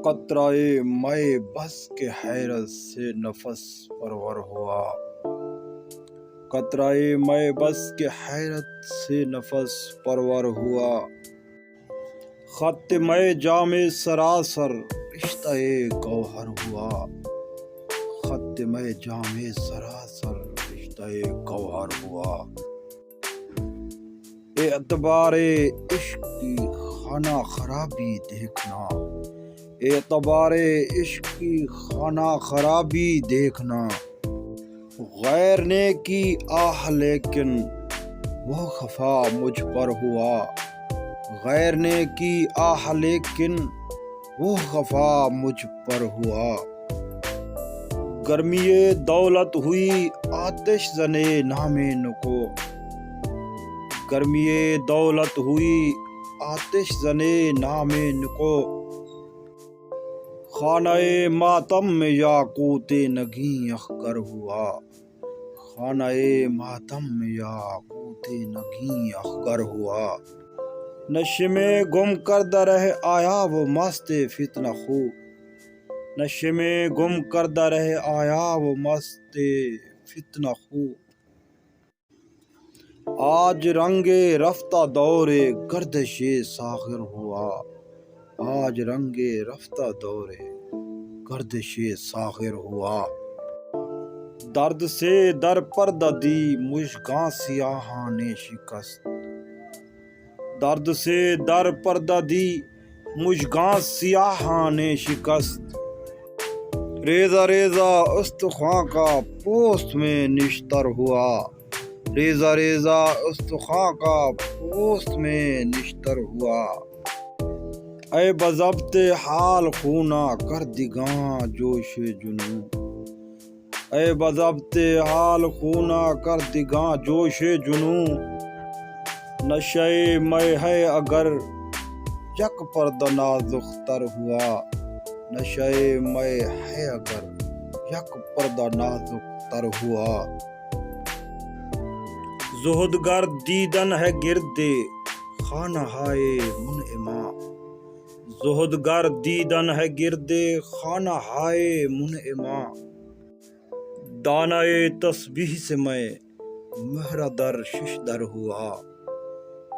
قطرۂ مے بس کے حیرت سے نفس پرور ہوا، قطرۂ مے بس کے حیرت سے نفس پرور ہوا۔ خط مے جام سراسر رشتہ گوہر ہوا، خط مے جام سراسر رشتہ گوہر ہوا۔ اعتبار عشق کی خانہ خرابی دیکھنا، اعتبار عشق کی خانہ خرابی دیکھنا۔ غیر نے کی آہ لیکن وہ خفا مجھ پر ہوا، غیر نے کی آہ لیکن وہ خفا مجھ پر ہوا۔ گرمی دولت ہوئی آتش زنے نام نکو، گرمی دولت ہوئی آتش زنے نام نکو۔ خانہ ماتم میں یاقوت نگیں اخگر ہوا، خانہ ماتم میں یاقوت نگیں اخگر ہوا۔ نشے میں گم کردہ رہ آیا وہ مست فتنہ خو، نشے میں گم کردہ رہ آیا وہ مست فتنہ خو۔ آج رنگ رفتہ دور گردش ساغر ہوا، آج رنگ رفتہ دور گردش ساغر ہوا۔ درد سے در پردہ دی مژگاں سیاہاں نے شکست، درد سے در پردہ دی مژگاں سیاہاں نے شکست۔ ریزہ ریزہ استخواں کا پوست میں نشتر ہوا، ریزہ ریزہ استخواں کا پوست میں نشتر ہوا۔ اے بضبط حال خونہ کردگاں جوش جنوں، اے بضبط حال خونہ کردگاں جوش جنوں۔ نشہ مے ہے اگر یک پردہ نازک تر ہوا، نشہ مے ہے اگر یک پردہ نازک تر ہوا۔ زہد گر دیدن ہے گرد خانہ ہائے منعما، زہد گر دیدن ہے گرد خانہ ہائے منعما۔ دانہ تسبیح سے میں مہرہ در ششدر ہوا،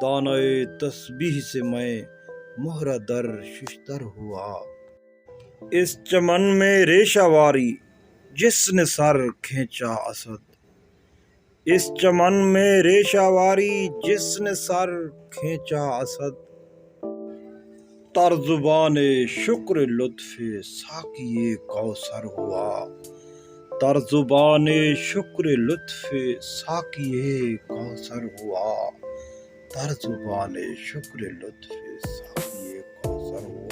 دانہ تسبیح سے میں مہرہ در ششدر ہوا۔ اس چمن میں ریشہ واری جس نے سر کھینچا اسد، اس چمن میں ریشہ واری جس نے سر کھینچا اسد۔ تر زبان شکر لطف ساقی کوثر ہوا، تر زبان شکر لطف ساقی کوثر ہوا، تر زبان شکر لطف ساقی